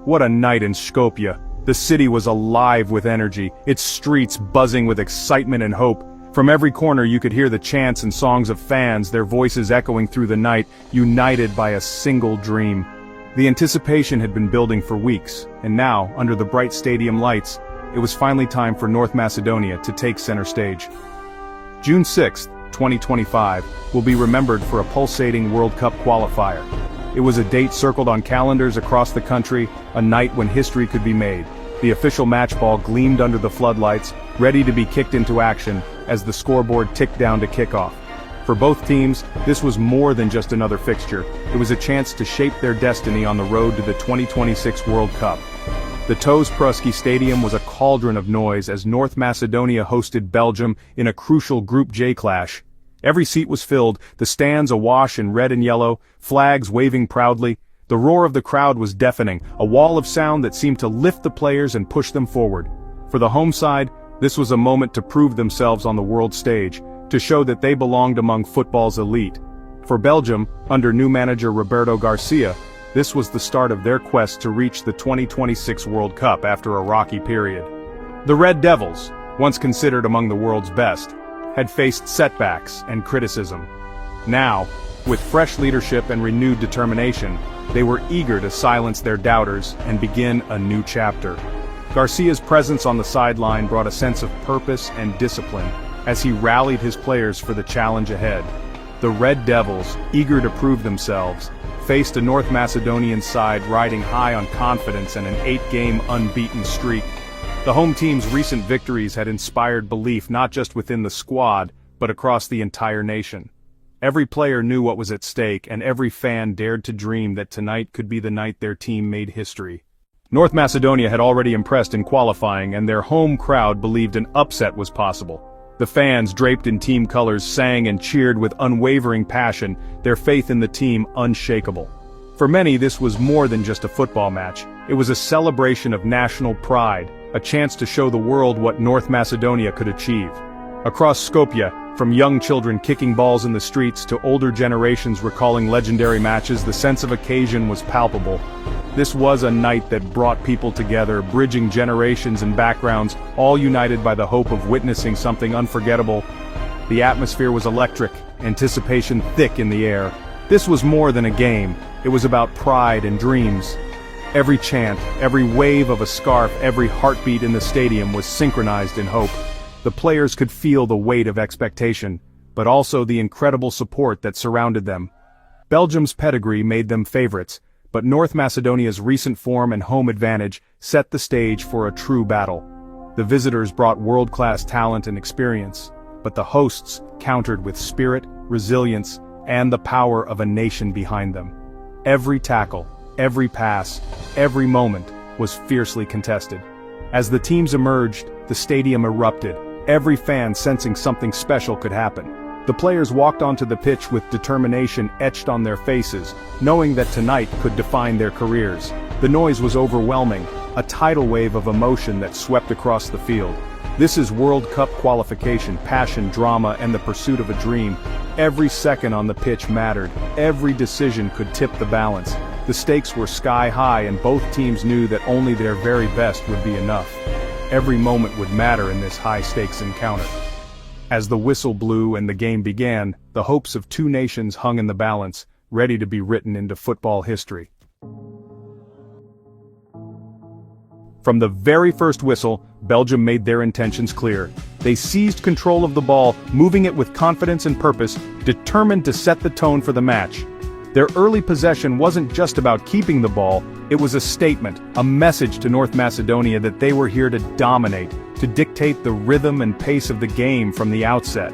What a night in Skopje. The city was alive with energy, its streets buzzing with excitement and hope. From every corner you could hear the chants and songs of fans, their voices echoing through the night, united by a single dream. The anticipation had been building for weeks, and now, under the bright stadium lights, it was finally time for North Macedonia to take center stage. June 6, 2025, will be remembered for a pulsating World Cup qualifier. It was a date circled on calendars across the country, a night when history could be made. The official match ball gleamed under the floodlights, ready to be kicked into action as the scoreboard ticked down to kickoff. For both teams, this was more than just another fixture. It was a chance to shape their destiny on the road to the 2026 World Cup. The Toz Pruski Stadium was a cauldron of noise as North Macedonia hosted Belgium in a crucial Group J clash. Every seat was filled, the stands awash in red and yellow, flags waving proudly. The roar of the crowd was deafening, a wall of sound that seemed to lift the players and push them forward. For the home side, this was a moment to prove themselves on the world stage, to show that they belonged among football's elite. For Belgium, under new manager Roberto Garcia, this was the start of their quest to reach the 2026 World Cup after a rocky period. The Red Devils, once considered among the world's best, had faced setbacks and criticism. Now, with fresh leadership and renewed determination, they were eager to silence their doubters and begin a new chapter. Garcia's presence on the sideline brought a sense of purpose and discipline as he rallied his players for the challenge ahead. The Red Devils, eager to prove themselves, faced a North Macedonian side riding high on confidence and an 8-game unbeaten streak. The home team's recent victories had inspired belief not just within the squad, but across the entire nation. Every player knew what was at stake, and every fan dared to dream that tonight could be the night their team made history. North Macedonia had already impressed in qualifying, and their home crowd believed an upset was possible. The fans, draped in team colors, sang and cheered with unwavering passion, their faith in the team unshakable. For many, this was more than just a football match. It was a celebration of national pride, a chance to show the world what North Macedonia could achieve. Across Skopje, from young children kicking balls in the streets to older generations recalling legendary matches, the sense of occasion was palpable. This was a night that brought people together, bridging generations and backgrounds, all united by the hope of witnessing something unforgettable. The atmosphere was electric, anticipation thick in the air. This was more than a game. It was about pride and dreams. Every chant, every wave of a scarf, every heartbeat in the stadium was synchronized in hope. The players could feel the weight of expectation, but also the incredible support that surrounded them. Belgium's pedigree made them favorites, but North Macedonia's recent form and home advantage set the stage for a true battle. The visitors brought world-class talent and experience, but the hosts countered with spirit, resilience, and the power of a nation behind them. Every tackle, every pass, every moment was fiercely contested. As the teams emerged, the stadium erupted, every fan sensing something special could happen. The players walked onto the pitch with determination etched on their faces, knowing that tonight could define their careers. The noise was overwhelming, a tidal wave of emotion that swept across the field. This is World Cup qualification, passion, drama, and the pursuit of a dream. Every second on the pitch mattered, every decision could tip the balance. The stakes were sky high, and both teams knew that only their very best would be enough. Every moment would matter in this high-stakes encounter. As the whistle blew and the game began, the hopes of two nations hung in the balance, ready to be written into football history. From the very first whistle, Belgium made their intentions clear. They seized control of the ball, moving it with confidence and purpose, determined to set the tone for the match. Their early possession wasn't just about keeping the ball, it was a statement, a message to North Macedonia that they were here to dominate, to dictate the rhythm and pace of the game from the outset.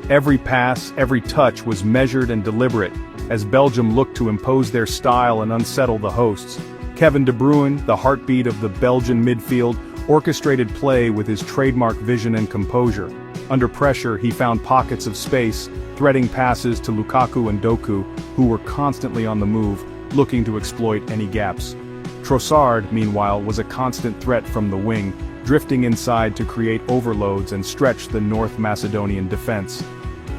Every pass, every touch was measured and deliberate, as Belgium looked to impose their style and unsettle the hosts. Kevin De Bruyne, the heartbeat of the Belgian midfield, orchestrated play with his trademark vision and composure. Under pressure, he found pockets of space, threading passes to Lukaku and Doku, who were constantly on the move, looking to exploit any gaps. Trossard, meanwhile, was a constant threat from the wing, drifting inside to create overloads and stretch the North Macedonian defense.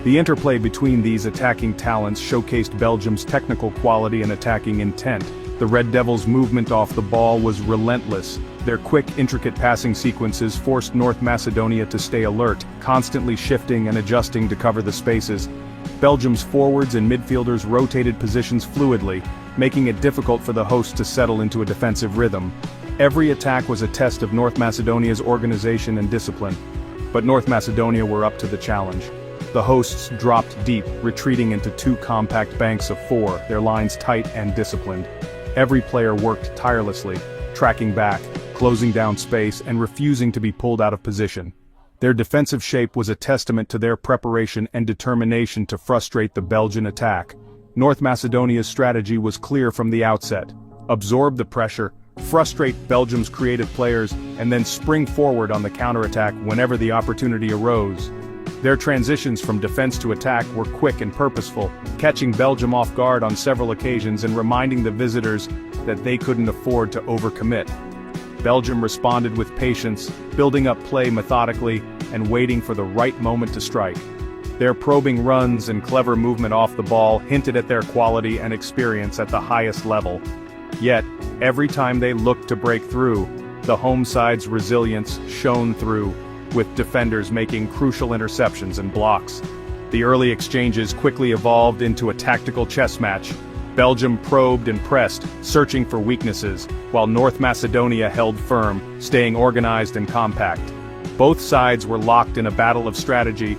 The interplay between these attacking talents showcased Belgium's technical quality and attacking intent. The Red Devils' movement off the ball was relentless. Their quick, intricate passing sequences forced North Macedonia to stay alert, constantly shifting and adjusting to cover the spaces. Belgium's forwards and midfielders rotated positions fluidly, making it difficult for the hosts to settle into a defensive rhythm. Every attack was a test of North Macedonia's organization and discipline. But North Macedonia were up to the challenge. The hosts dropped deep, retreating into two compact banks of four, their lines tight and disciplined. Every player worked tirelessly, tracking back, closing down space, and refusing to be pulled out of position. Their defensive shape was a testament to their preparation and determination to frustrate the Belgian attack. North Macedonia's strategy was clear from the outset: absorb the pressure, frustrate Belgium's creative players, and then spring forward on the counterattack whenever the opportunity arose. Their transitions from defense to attack were quick and purposeful, catching Belgium off guard on several occasions and reminding the visitors that they couldn't afford to overcommit. Belgium responded with patience, building up play methodically and waiting for the right moment to strike. Their probing runs and clever movement off the ball hinted at their quality and experience at the highest level. Yet, every time they looked to break through, the home side's resilience shone through, with defenders making crucial interceptions and blocks. The early exchanges quickly evolved into a tactical chess match. Belgium probed and pressed, searching for weaknesses, while North Macedonia held firm, staying organized and compact. Both sides were locked in a battle of strategy.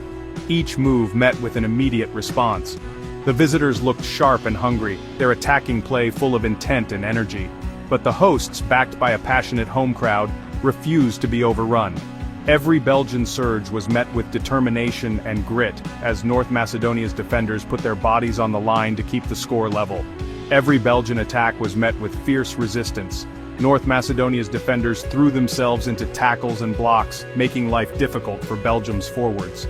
Each move met with an immediate response. The visitors looked sharp and hungry, their attacking play full of intent and energy. But the hosts, backed by a passionate home crowd, refused to be overrun. Every Belgian surge was met with determination and grit, as North Macedonia's defenders put their bodies on the line to keep the score level. Every Belgian attack was met with fierce resistance. North Macedonia's defenders threw themselves into tackles and blocks, making life difficult for Belgium's forwards.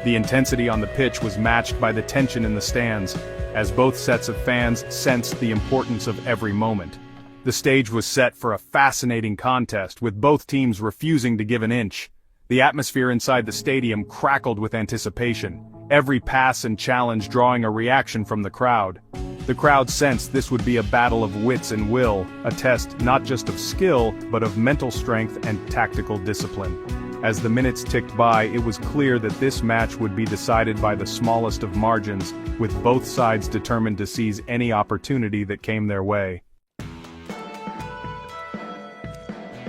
The intensity on the pitch was matched by the tension in the stands, as both sets of fans sensed the importance of every moment. The stage was set for a fascinating contest, with both teams refusing to give an inch. The atmosphere inside the stadium crackled with anticipation, every pass and challenge drawing a reaction from the crowd. The crowd sensed this would be a battle of wits and will, a test not just of skill, but of mental strength and tactical discipline. As the minutes ticked by, it was clear that this match would be decided by the smallest of margins, with both sides determined to seize any opportunity that came their way.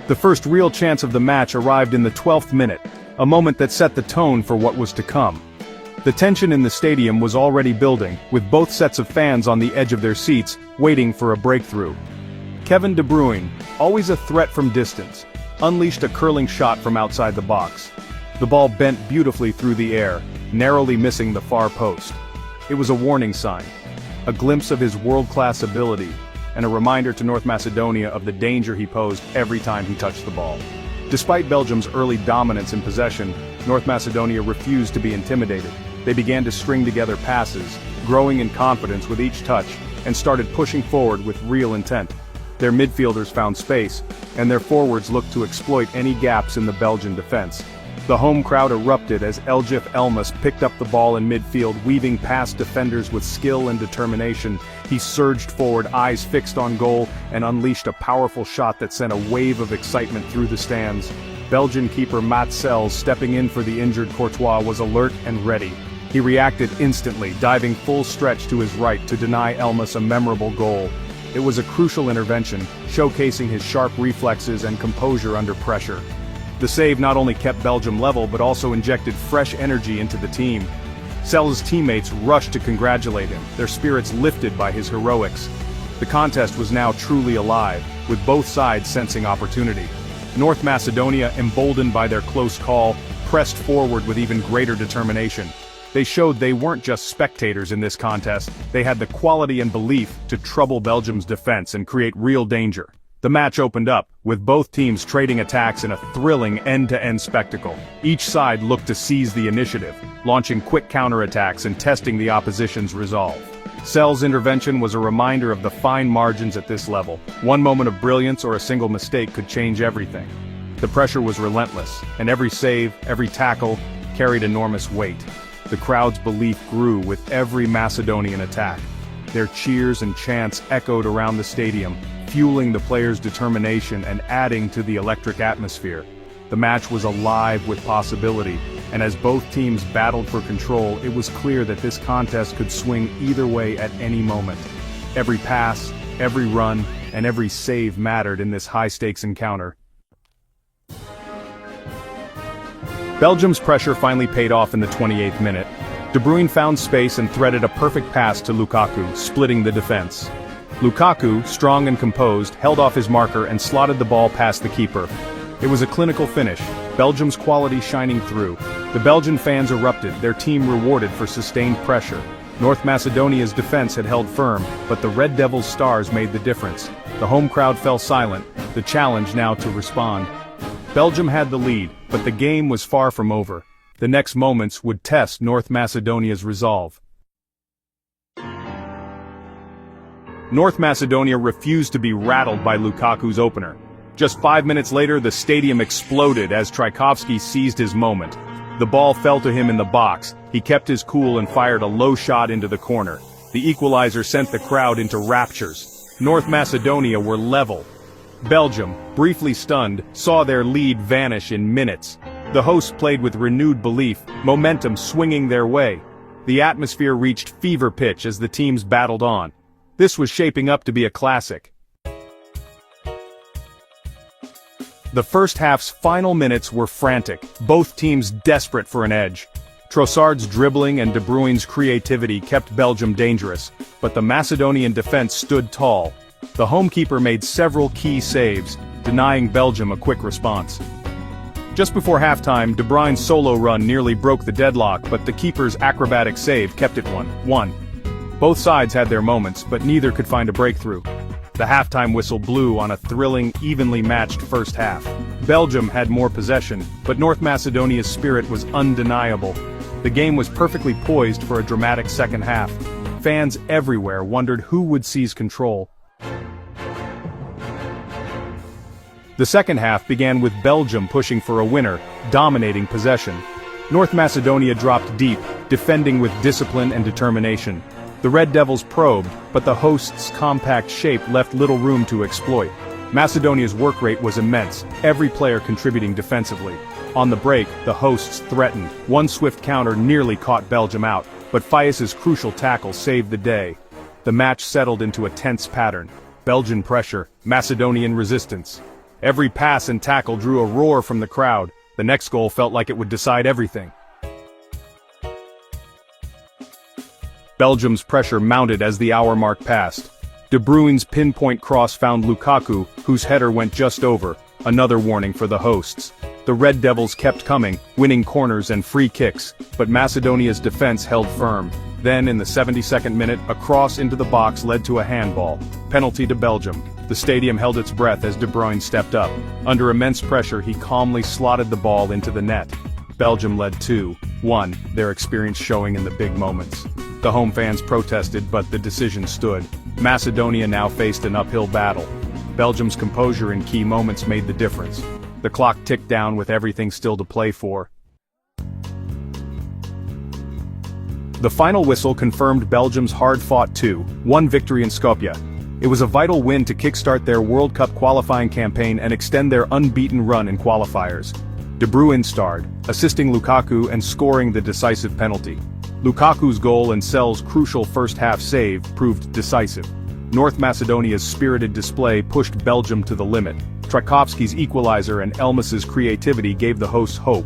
The first real chance of the match arrived in the 12th minute, a moment that set the tone for what was to come. The tension in the stadium was already building, with both sets of fans on the edge of their seats, waiting for a breakthrough. Kevin De Bruyne, always a threat from distance, unleashed a curling shot from outside the box. The ball bent beautifully through the air, narrowly missing the far post. It was a warning sign, a glimpse of his world-class ability, and a reminder to North Macedonia of the danger he posed every time he touched the ball. Despite Belgium's early dominance in possession, North Macedonia refused to be intimidated. They began to string together passes, growing in confidence with each touch, and started pushing forward with real intent. Their midfielders found space, and their forwards looked to exploit any gaps in the Belgian defense. The home crowd erupted as Eljif Elmas picked up the ball in midfield, weaving past defenders with skill and determination. He surged forward, eyes fixed on goal, and unleashed a powerful shot that sent a wave of excitement through the stands. Belgian keeper Macedonia, stepping in for the injured Courtois, was alert and ready. He reacted instantly, diving full stretch to his right to deny Elmas a memorable goal. It was a crucial intervention, showcasing his sharp reflexes and composure under pressure. The save not only kept Belgium level but also injected fresh energy into the team. Sel's teammates rushed to congratulate him, their spirits lifted by his heroics. The contest was now truly alive, with both sides sensing opportunity. North Macedonia, emboldened by their close call, pressed forward with even greater determination. They showed they weren't just spectators in this contest, they had the quality and belief to trouble Belgium's defense and create real danger. The match opened up, with both teams trading attacks in a thrilling end-to-end spectacle. Each side looked to seize the initiative, launching quick counterattacks and testing the opposition's resolve. Sel's intervention was a reminder of the fine margins at this level. One moment of brilliance or a single mistake could change everything. The pressure was relentless, and every save, every tackle, carried enormous weight. The crowd's belief grew with every Macedonian attack. Their cheers and chants echoed around the stadium, fueling the players' determination and adding to the electric atmosphere. The match was alive with possibility, and as both teams battled for control, it was clear that this contest could swing either way at any moment. Every pass, every run, and every save mattered in this high-stakes encounter. Belgium's pressure finally paid off in the 28th minute. De Bruyne found space and threaded a perfect pass to Lukaku, splitting the defense. Lukaku, strong and composed, held off his marker and slotted the ball past the keeper. It was a clinical finish, Belgium's quality shining through. The Belgian fans erupted, their team rewarded for sustained pressure. North Macedonia's defense had held firm, but the Red Devils' stars made the difference. The home crowd fell silent, the challenge now to respond. Belgium had the lead, but the game was far from over. The next moments would test North Macedonia's resolve. North Macedonia refused to be rattled by Lukaku's opener. Just 5 minutes later, the stadium exploded as Tchaikovsky seized his moment. The ball fell to him in the box. He kept his cool and fired a low shot into the corner. The equalizer sent the crowd into raptures. North Macedonia were level. Belgium, briefly stunned, saw their lead vanish in minutes. The hosts played with renewed belief, momentum swinging their way. The atmosphere reached fever pitch as the teams battled on. This was shaping up to be a classic. The first half's final minutes were frantic, both teams desperate for an edge. Trossard's dribbling and De Bruyne's creativity kept Belgium dangerous, but the Macedonian defense stood tall. The homekeeper made several key saves, denying Belgium a quick response. Just before halftime, De Bruyne's solo run nearly broke the deadlock, but the keeper's acrobatic save kept it 1-1. Both sides had their moments, but neither could find a breakthrough. The halftime whistle blew on a thrilling, evenly matched first half. Belgium had more possession, but North Macedonia's spirit was undeniable. The game was perfectly poised for a dramatic second half. Fans everywhere wondered who would seize control. The second half began with Belgium pushing for a winner, dominating possession. North Macedonia dropped deep, defending with discipline and determination. The Red Devils probed, but the hosts' compact shape left little room to exploit. Macedonia's work rate was immense, every player contributing defensively. On the break, the hosts threatened. One swift counter nearly caught Belgium out, but Fais's crucial tackle saved the day. The match settled into a tense pattern. Belgian pressure, Macedonian resistance. Every pass and tackle drew a roar from the crowd. The next goal felt like it would decide everything. Belgium's pressure mounted as the hour mark passed. De Bruyne's pinpoint cross found Lukaku, whose header went just over, another warning for the hosts. The Red Devils kept coming, winning corners and free kicks, but Macedonia's defense held firm. Then, in the 72nd minute, a cross into the box led to a handball. Penalty to Belgium. The stadium held its breath as De Bruyne stepped up. Under immense pressure, he calmly slotted the ball into the net. Belgium led 2-1, their experience showing in the big moments. The home fans protested, but the decision stood. Macedonia now faced an uphill battle. Belgium's composure in key moments made the difference. The clock ticked down with everything still to play for. The final whistle confirmed Belgium's hard-fought 2-1 victory in Skopje. It was a vital win to kickstart their World Cup qualifying campaign and extend their unbeaten run in qualifiers. De Bruyne starred, assisting Lukaku and scoring the decisive penalty. Lukaku's goal and Sel's crucial first-half save proved decisive. North Macedonia's spirited display pushed Belgium to the limit. Tchaikovsky's equalizer and Elmas's creativity gave the hosts hope.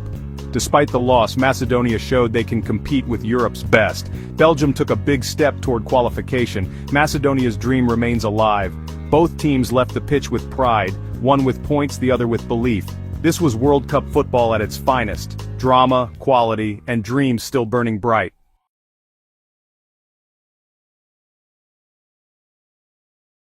Despite the loss, Macedonia showed they can compete with Europe's best. Belgium took a big step toward qualification. Macedonia's dream remains alive. Both teams left the pitch with pride, one with points, the other with belief. This was World Cup football at its finest. Drama, quality, and dreams still burning bright.